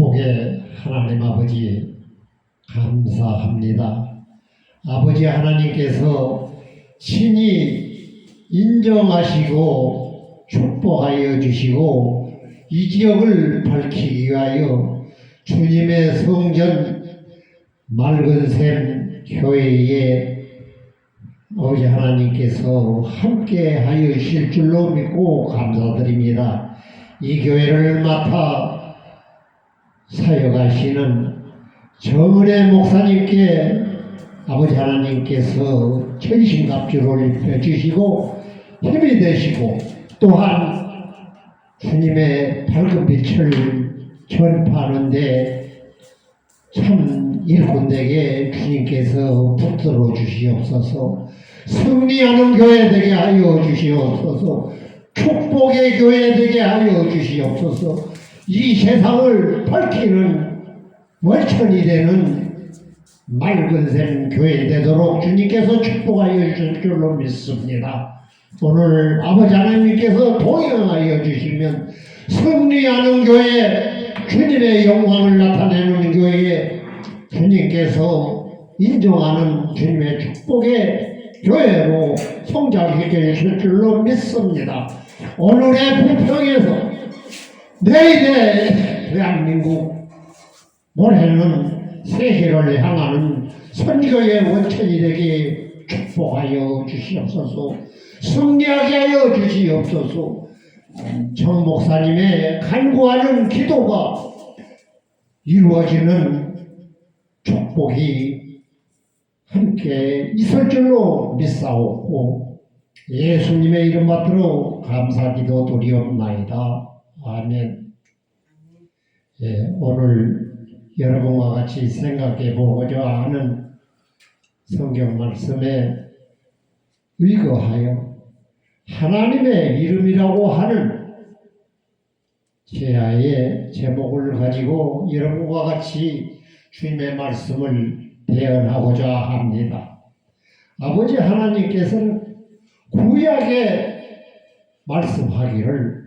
축복의 하나님 아버지 감사합니다. 아버지 하나님께서 친히 인정하시고 축복하여 주시고 이 지역을 밝히기 위하여 주님의 성전 맑은 샘 교회에 아버지 하나님께서 함께 하여 주실 줄로 믿고 감사드립니다. 이 교회를 맡아 사역하시는 정은혜 목사님께 아버지 하나님께서 천신갑주를 입혀주시고 힘이 되시고 또한 주님의 밝은 빛을 전파하는데 참 일꾼에게 주님께서 붙들어 주시옵소서. 승리하는 교회 되게 하여 주시옵소서. 축복의 교회 되게 하여 주시옵소서. 이 세상을 밝히는 월천이 되는 맑은 샘 교회 되도록 주님께서 축복하여 주실 줄로 믿습니다. 오늘 아버지 하나님께서 동행하여 주시면 승리하는 교회, 주님의 영광을 나타내는 교회에 주님께서 인정하는 주님의 축복의 교회로 성장시켜 주실 줄로 믿습니다. 오늘의 부평에서 내일의 대한민국, 올해는 세계를 향하는 선교의 원천이 되게 축복하여 주시옵소서. 승리하게 하여 주시옵소서. 정 목사님의 간구하는 기도가 이루어지는 축복이 함께 있을 줄로 믿사옵고 예수님의 이름 받들어 감사기도 드리옵나이다. 아멘. 예, 오늘 여러분과 같이 생각해 보고자 하는 성경 말씀에 의거하여 하나님의 이름이라고 하는 제야의 제목을 가지고 여러분과 같이 주님의 말씀을 대언하고자 합니다. 아버지 하나님께서는 구약에 말씀하기를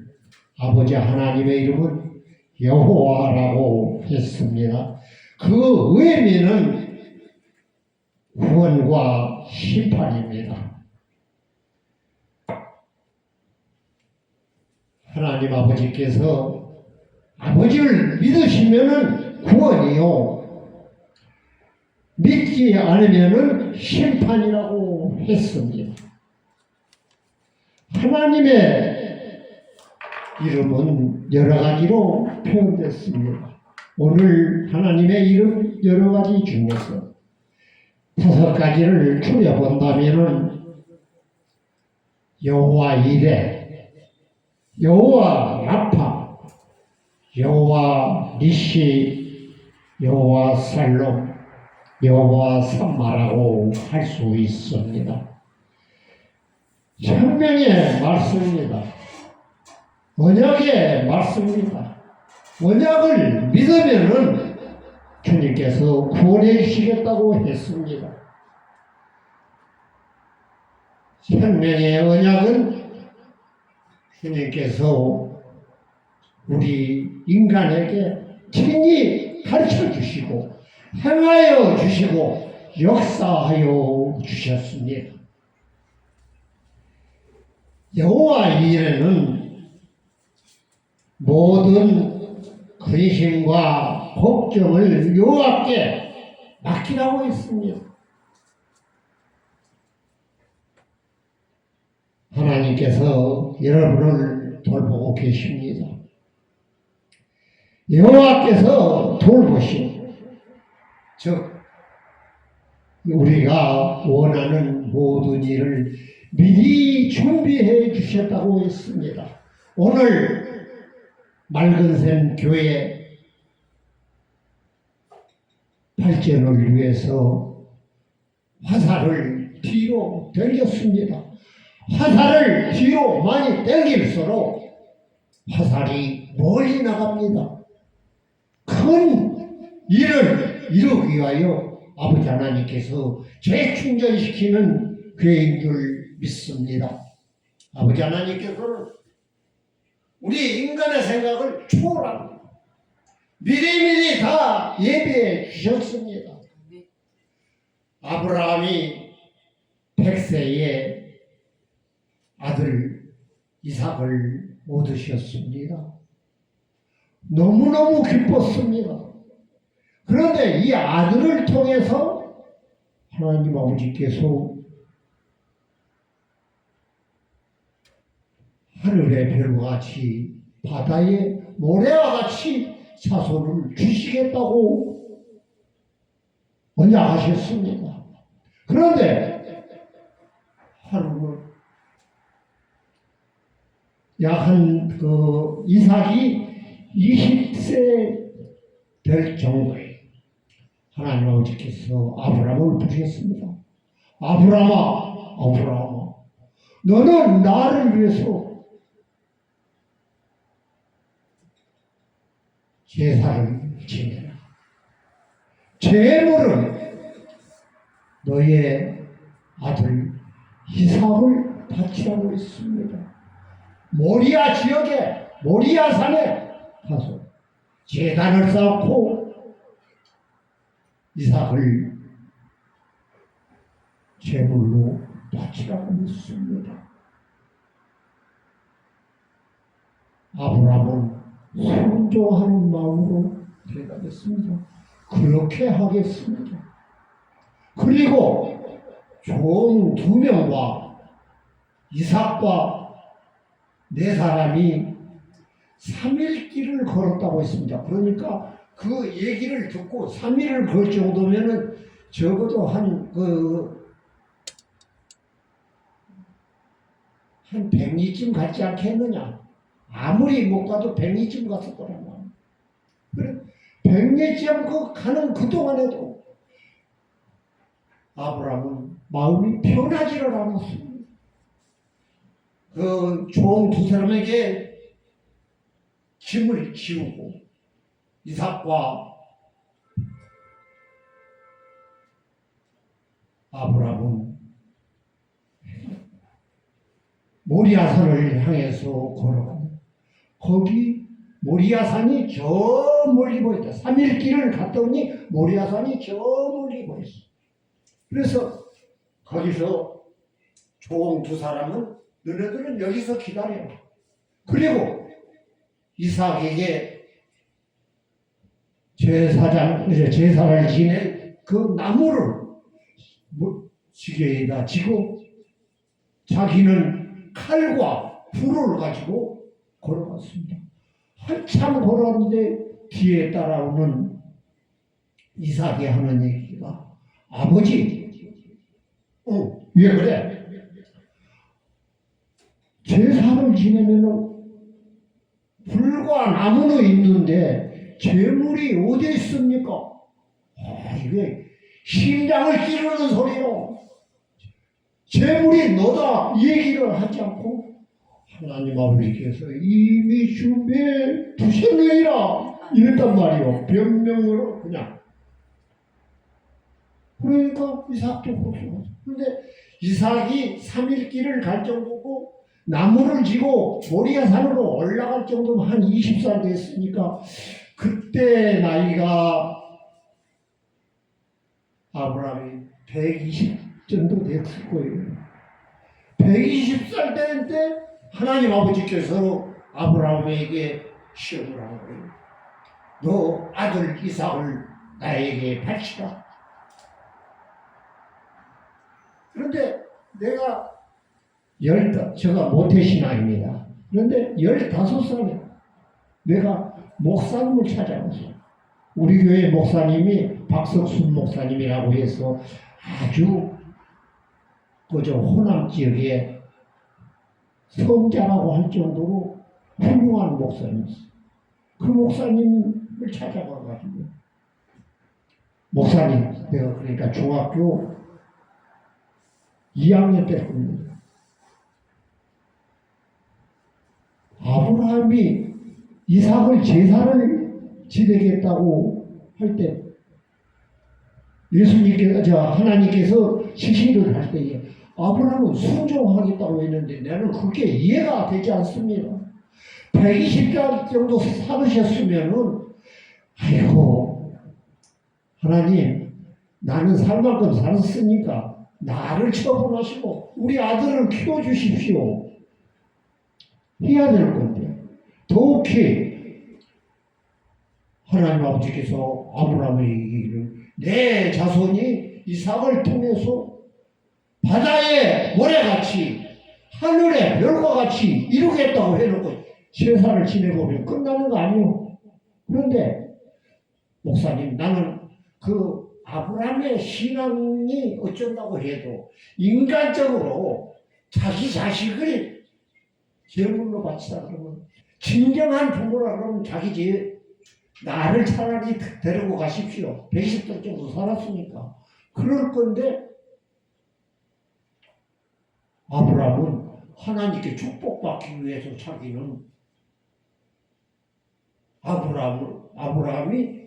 아버지 하나님의 이름은 여호와라고 했습니다. 그 의미는 구원과 심판입니다. 하나님 아버지께서 아버지를 믿으시면은 구원이요, 믿지 않으면은 심판이라고 했습니다. 하나님의 이름은 여러 가지로 표현됐습니다. 오늘 하나님의 이름 여러 가지 중에서 5가지를 추려본다면은 여호와 이레, 여호와 라파, 여호와 니시, 여호와 살롬, 여호와 삼마라고 할 수 있습니다. 천명의 말씀입니다. 언약의 말씀입니다. 언약을 믿으면은 주님께서 구원해 주시겠다고 했습니다. 생명의 언약은 주님께서 우리 인간에게 친히 가르쳐 주시고 행하여 주시고 역사하여 주셨습니다. 여호와 이레는 모든 근심과 걱정을 여호와께 맡기라고 했습니다. 하나님께서 여러분을 돌보고 계십니다. 여호와께서 돌보시고 즉 우리가 원하는 모든 일을 미리 준비해 주셨다고 했습니다. 오늘 맑은 샘 교회 발전을 위해서 화살을 뒤로 당겼습니다. 화살을 뒤로 많이 당길수록 화살이 멀리 나갑니다. 큰 일을 이루기 위하여 아버지 하나님께서 재충전시키는 교회인 줄 믿습니다. 아버지 하나님께서는 우리 인간의 생각을 초월합니다. 미리미리 다 예비해 주셨습니다. 아브라함이 100세에 아들 이삭을 얻으셨습니다. 너무너무 기뻤습니다. 그런데 이 아들을 통해서 하나님 아버지께서 하늘의 별과 같이 바다의 모래와 같이 자손을 주시겠다고 언약하셨습니다. 그런데 하루는 약한 이삭이 20세 될 정도에 하나님 아버지께서 아브라함을 부르셨습니다. 아브라함아, 아브라함아, 너는 나를 위해서 제사를 지내라. 제물은 너의 아들 이삭을 바치라고 했습니다. 모리아 지역에 모리아 산에 가서 제단을 쌓고 이삭을 제물로 바치라고 했습니다. 아브라함은 순종하는 마음으로 대답했습니다. 그렇게 하겠습니다. 그리고 종 2명과 이삭과 4사람이 3일 길을 걸었다고 했습니다. 그러니까 그 얘기를 듣고 3일을 걸 정도면은 적어도 한 100리쯤 갔지 않겠느냐. 아무리 못 가도 100리쯤 갔을 거란 말이야. 그래, 100리쯤 가는 그동안에도 아브라함은 마음이 편하지를 않았습니다. 그 종 2사람에게 짐을 지우고 이삭과 아브라함은 모리아산을 향해서 걸어갑니다. 거기 모리아산이 저 멀리 보였다. 3일 길을 갔더니 모리아산이 저 멀리 보였어. 그래서 거기서 종 2사람은 너네들은 여기서 기다려. 그리고 이삭에게 제사를 지낼 그 나무를 지게에다 지고 자기는 칼과 불을 가지고 걸어갔습니다. 한참 걸었는데 뒤에 따라오는 이삭이 하는 얘기가 아버지, 왜 그래? 제사를 지내면은 불과 나무는 있는데 제물이 어디 있습니까? 이게 심장을 찌르는 소리로 제물이 너다 얘기를 하지 않고 하나님 아버지께서 이미 준비해 두셨느니라 이랬단 말이요. 변명으로 그냥. 그러니까 이삭도 그렇게 하죠. 그런데 이삭이 3일 길을 갈 정도고 나무를 지고 모리아산으로 올라갈 정도면 한 20살 됐으니까 그때 나이가 아브라함이 120 정도 됐을 거예요. 120살 되는데 하나님 아버지께서 아브라함에게 시험을 한 거예요. 너 아들 이삭을 나에게 바치라. 그런데 내가 제가 모태신앙입니다. 그런데 15살에 내가 목사님을 찾아갔어요. 우리 교회 목사님이 박석순 목사님이라고 해서 아주 그저 호남 지역에 성자라고 할 정도로 훌륭한 목사님이었어요. 그 목사님을 찾아가가지고 목사님, 내가 그러니까 중학교 2학년 때였습니다. 아브라함이 이삭을 제사를 지내겠다고 할 때 하나님께서 지시를 할 때에 아브라함은 순종하겠다고 했는데 나는 그게 이해가 되지 않습니다. 120살 정도 살으셨으면은 아이고 하나님 나는 살 만큼 살았으니까 나를 처분하시고 우리 아들을 키워주십시오. 해야 될 건데 더욱이 하나님 아버지께서 아브라함에게 이르기를 내 자손이 이삭을 통해서 바다의 모래같이 하늘의 별과 같이 이루겠다고 해놓고 세살을 지내보면 끝나는 거 아니에요. 그런데 목사님 나는 그 아브라함의 신앙이 어쩐다고 해도 인간적으로 자기 자식을 제물로 바치다 그러면 진정한 부모라 그러면 나를 차라리 데리고 가십시오. 120년 정도 살았으니까. 그럴 건데 아브라함은 하나님께 축복받기 위해서 자기는 아브라함이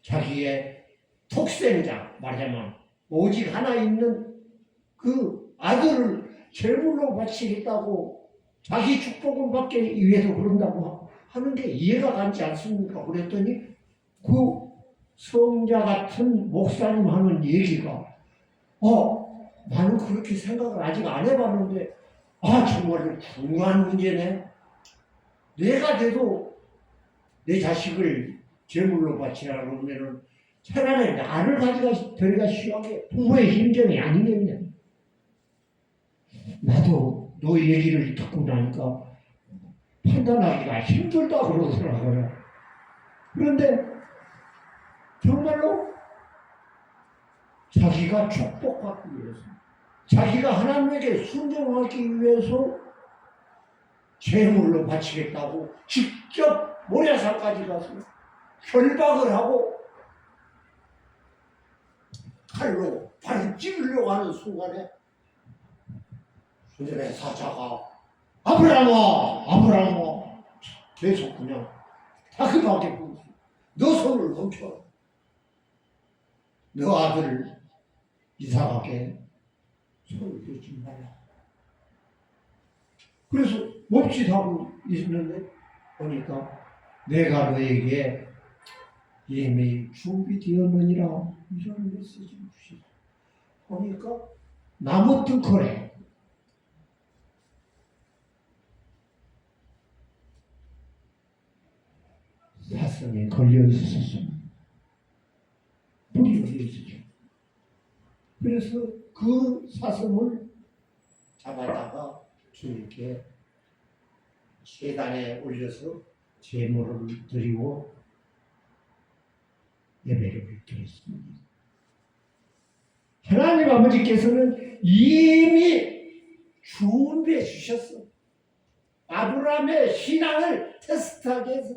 자기의 독생자 말하자면 오직 하나 있는 그 아들을 제물로 바치겠다고 자기 축복을 받기 위해서 그런다고 하는 게 이해가 가지 않습니까? 그랬더니 그 성자 같은 목사님 하는 얘기가 나는 그렇게 생각을 아직 안 해봤는데 정말 중요한 문제네. 내가 돼도 내 자식을 제물로 바치라 그러면은 차라리 나를 데려가 시험해 부모의 힘정이 아니겠냐. 나도 너 얘기를 듣고 나니까 판단하기가 힘들다 그러더라고요. 그런데 정말로 자기가 축복받기 위해서 자기가 하나님에게 순종하기 위해서 제물로 바치겠다고 직접 모래산까지 가서 결박을 하고 칼로 발을 찌르려고 하는 순간에 하늘의 사자가 아브라함아 계속 그냥 다급하게 부르고 너 손을 멈춰라. 너 아들 이삭에게 손을 대지 말라. 그래서 멈칫하고 있는데 보니까 내가 너에게 이미 준비되었느니라 이런 메시지를 주시다. 보니까 나무 등커에 사슴이 걸려 있었습니다. 불이 걸려 있었죠. 그래서 그 사슴을 잡아다가 주님께 제단에 올려서 제물을 드리고 예배를 드렸습니다. 하나님 아버지께서는 이미 준비해 주셨어. 아브라함의 신앙을 테스트하기 위해서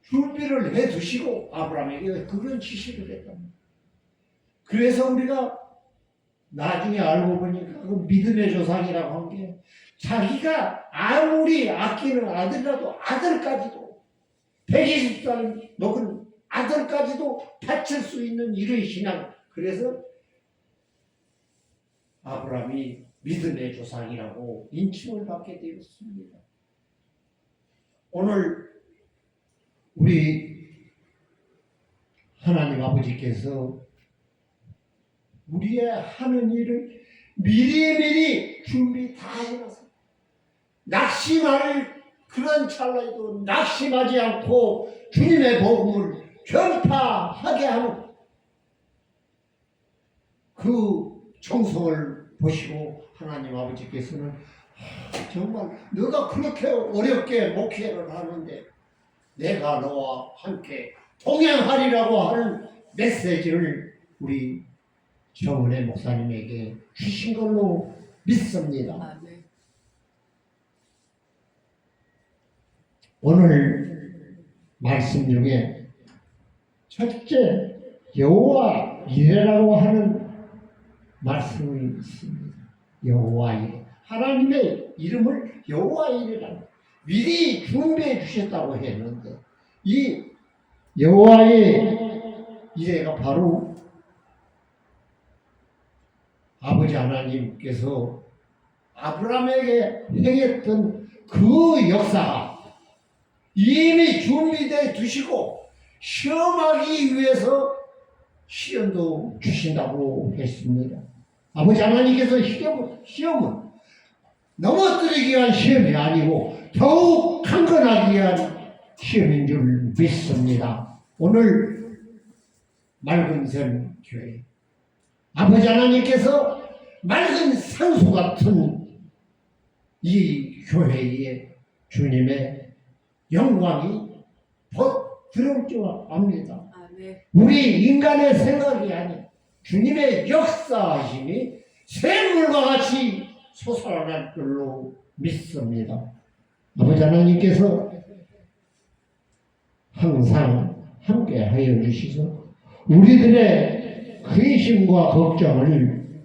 준비를 해 두시고 아브라함에게 그런 지시를 했답니다. 그래서 우리가 나중에 알고 보니까 그 믿음의 조상이라고 한 게 자기가 아무리 아끼는 아들이라도 아들까지도 120살 먹은 아들까지도 바칠 수 있는 이런 신앙. 그래서 아브라함이 믿음의 조상이라고 인칭을 받게 되었습니다. 오늘 우리 하나님 아버지께서 우리의 하는 일을 미리미리 준비 다 해놨어요. 낙심할 그런 찰나에도 낙심하지 않고 주님의 복음을 전파하게 하는 그 정성을 보시고 하나님 아버지께서는 정말 너가 그렇게 어렵게 목회를 하는데 내가 너와 함께 동행하리라고 하는 메시지를 우리 정은혜 목사님에게 주신 걸로 믿습니다. 네. 오늘 말씀 중에 첫째 여호와 이레라고 하는 말씀이 있습니다. 여호와 이레. 하나님의 이름을 여호와 이레라 미리 준비해 주셨다고 했는데 이 여호와의 이레가 바로 아버지 하나님께서 아브라함에게 행했던 그 역사가 이미 준비되어 두시고 시험하기 위해서 시험도 주신다고 했습니다. 아버지 하나님께서 시험은 넘어뜨리기 위한 시험이 아니고 더욱 강건하기 위한 시험인 줄 믿습니다. 오늘 맑은 샘 교회 아버지 하나님께서 맑은 상수 같은 이 교회에 주님의 영광이 더 들어올 줄 압니다. 우리 인간의 생각이 아닌 주님의 역사하심이 샘물과 같이 솟아날 줄로 믿습니다. 아버지 하나님께서 항상 함께 하여 주시서 우리들의 근심과 걱정을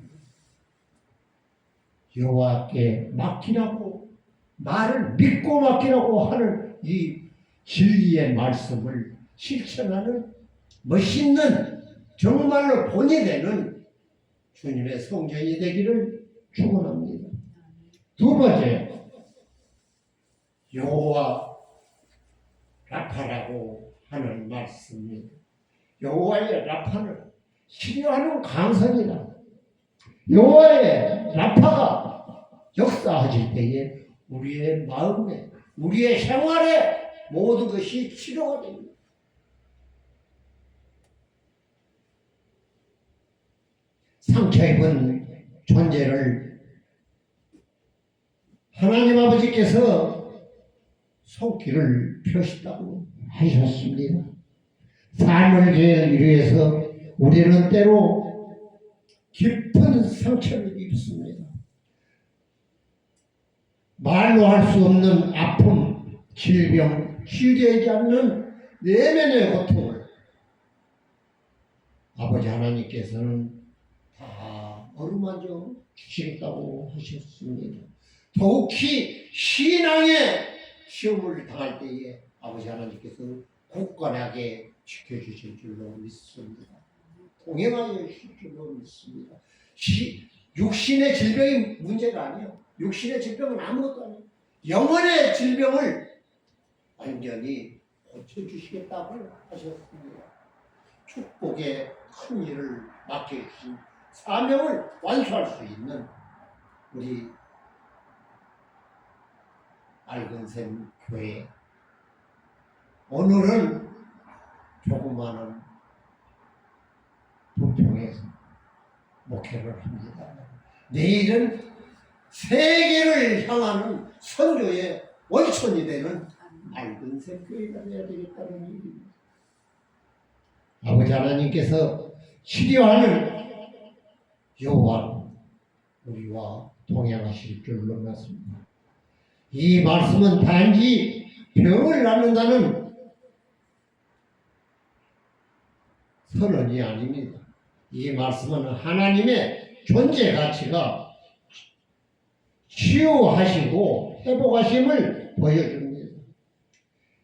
여호와께 맡기라고 나를 믿고 맡기라고 하는 이 진리의 말씀을 실천하는 멋있는 정말로 본이 되는 주님의 성전이 되기를 축원합니다. 두 번째, 여호와 라파라고 하는 말씀입니다. 여호와의 라파는 치료하는 강선이다. 여호와의 라파가 역사하실 때에 우리의 마음에, 우리의 생활에 모든 것이 치료가 됩니다. 상처 입은 존재를 하나님 아버지께서 손길을 펴시다고 하셨습니다. 삶을 위해서 우리는 때로 깊은 상처를 입습니다. 말로 할 수 없는 아픔, 질병, 치유되지 않는 내면의 고통을 아버지 하나님께서는 다 어루만져 주시겠다고 하셨습니다. 더욱이 신앙의 시험을 당할 때에 아버지 하나님께서 굳건하게 지켜주실 줄로 믿습니다. 동행하여 주실 줄로 믿습니다. 육신의 질병이 문제가 아니에요. 육신의 질병은 아무것도 아니에요. 영혼의 질병을 완전히 고쳐주시겠다고 하셨습니다. 축복의 큰 일을 맡겨주신 사명을 완수할 수 있는 우리 맑은 샘 교회, 오늘은 조그마한 부평에서 목회를 합니다. 내일은 세계를 향하는 선교의 원천이 되는 맑은 샘 교회가 되어야 되겠다는 얘기입니다. 아버지 하나님께서 치료하는 여호와 우리와 동행하실 줄로 믿습니다. 이 말씀은 단지 병을 낫는다는 선언이 아닙니다. 이 말씀은 하나님의 존재 가치가 치유하시고 회복하심을 보여줍니다.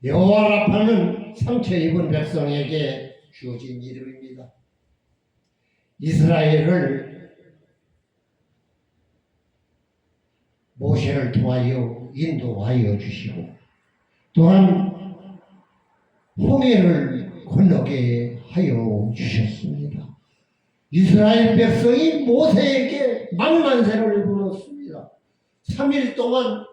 여호와 라파는 상처 입은 백성에게 주어진 이름입니다. 이스라엘을 모세를 통하여 인도하여 주시고 또한 홍해를 건너게 하여 주셨습니다. 이스라엘 백성이 모세에게 만만세를 불렀습니다. 3일 동안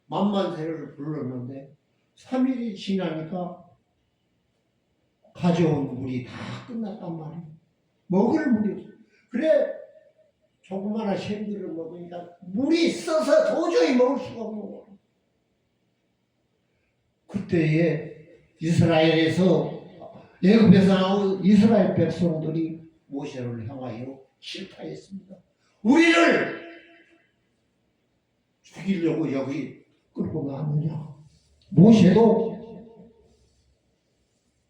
만만세를 불렀는데 3일이 지나니까 가져온 물이 다 끝났단 말이에요. 먹을 물이 없어요. 그래 조그마한 샘들을 먹으니까 물이 써서 도저히 먹을 수가 없는 거예요. 그때에 이스라엘에서 애굽에서 나온 이스라엘 백성들이 모세를 향하여 실패했습니다. 우리를 죽이려고 여기 끌고 나왔느냐. 모세도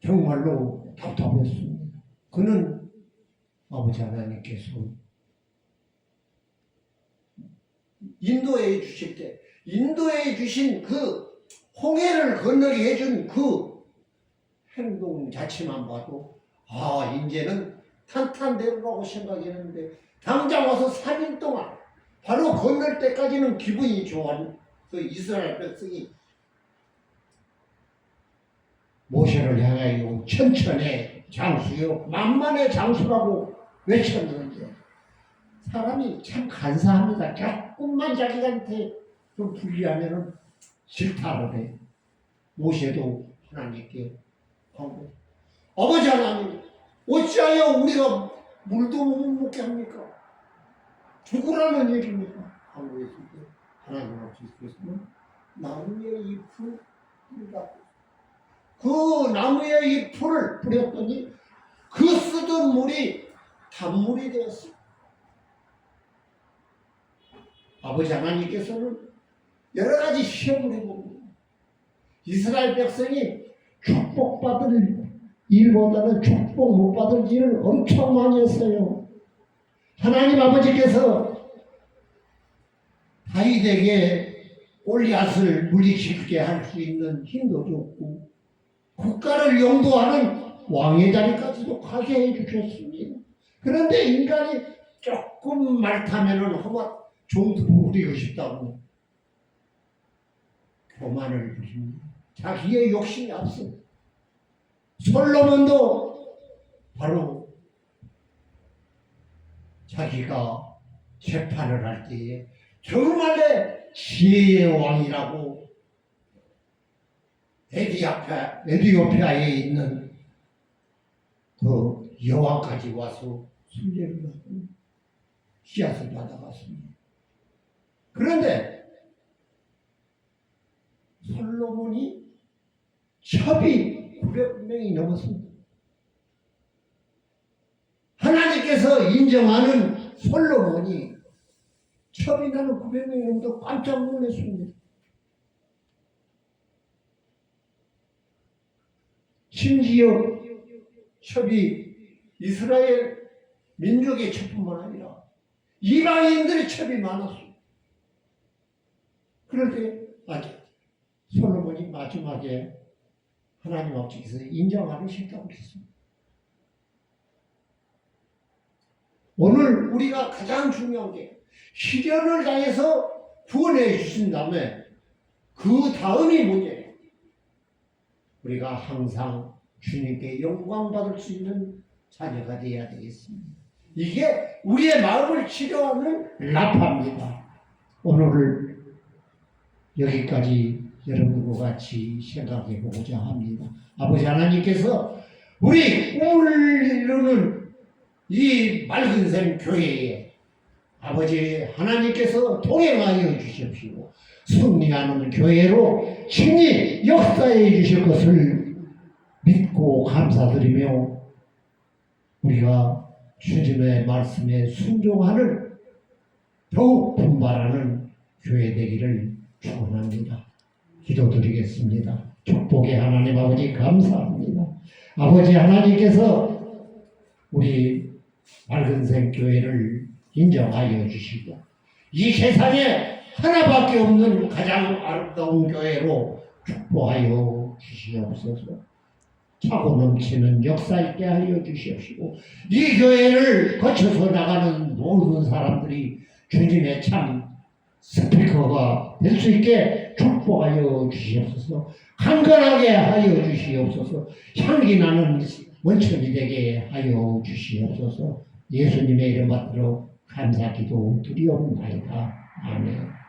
정말로 답답했습니다. 그는 아버지 하나님께서 인도해 주실 때 인도해 주신 그 홍해를 건너게 해준 그 행동 자체만 봐도 이제는 탄탄대로라고 생각했는데 당장 와서 3일 동안 바로 건널 때까지는 기분이 좋은 그 이스라엘 백성이 모세를 향하여 천천의 장수요 만만의 장수라고 외쳤는데 사람이 참 간사합니다. 조금만 자기한테 좀 불리하면은 질타를 해. 모세도 하나님께 하고 아버지 하나님 어찌하여 우리가 물도 못 먹게 합니까? 죽으라는 얘기입니까? 하고 했을 때 하나님 아버지께서는 나무의 잎을 뿌리라고 그 나무의 잎을 뿌렸더니 그 쓰던 물이 단물이 되었습니다. 아버지 하나님께서는 여러 가지 시험을 해봅니다. 이스라엘 백성이 축복받을 일보다는 축복 못 받을 일을 엄청 많이 했어요. 하나님 아버지께서 다윗에게 골리앗을 물리치게 할 수 있는 힘도 줬고 국가를 영도하는 왕의 자리까지도 가게 해주셨습니다. 그런데 인간이 조금 말 타면은 허마 종도 부리고 싶다고 교만을 부립니다. 자기의 욕심이 앞서 솔로몬도 바로 자기가 재판을 할 때에 정말의 지혜의 왕이라고 에디오피아에 있는 그 여왕까지 와서 순례를 하고 씨앗을 받아갔습니다. 그런데 솔로몬이 첩이 900명이 넘었습니다. 하나님께서 인정하는 솔로몬이 첩이 나는 900명이 넘어도 깜짝 놀랐습니다. 심지어 첩이 이스라엘 민족의 첩뿐만 아니라 이방인들의 첩이 많았어요. 그럴 때 솔로몬이 마지막에 하나님 아버지께서 인정하기 싫다고 했습니다. 오늘 우리가 가장 중요한 게 시련을 당해서 구원해 주신 다음에 그 다음이 문제예요. 우리가 항상 주님께 영광 받을 수 있는 자녀가 되어야 되겠습니다. 이게 우리의 마음을 치료하는 라파입니다. 오늘 여기까지 여러분과 같이 생각해 보고자 합니다. 아버지 하나님께서 우리 꿈을 이루는 이 맑은 샘 교회에 아버지 하나님께서 동행하여 주십시오. 승리하는 교회로 친히 역사해 주실 것을 믿고 감사드리며 우리가 주님의 말씀에 순종하는 더욱 분발하는 교회 되기를 축원합니다. 기도드리겠습니다. 축복의 하나님 아버지 감사합니다. 아버지 하나님께서 우리 맑은샘 교회를 인정하여 주시고 이 세상에 하나밖에 없는 가장 아름다운 교회로 축복하여 주시옵소서. 차고 넘치는 역사 있게 하여 주시옵시고 이 교회를 거쳐서 나가는 모든 사람들이 주님의 참 스피커가 될 수 있게 축복하여 주시옵소서. 강건하게 하여 주시옵소서. 향기 나는 원천이 되게 하여 주시옵소서. 예수님의 이름 받들어 감사기도 드리옵나이다. 아멘.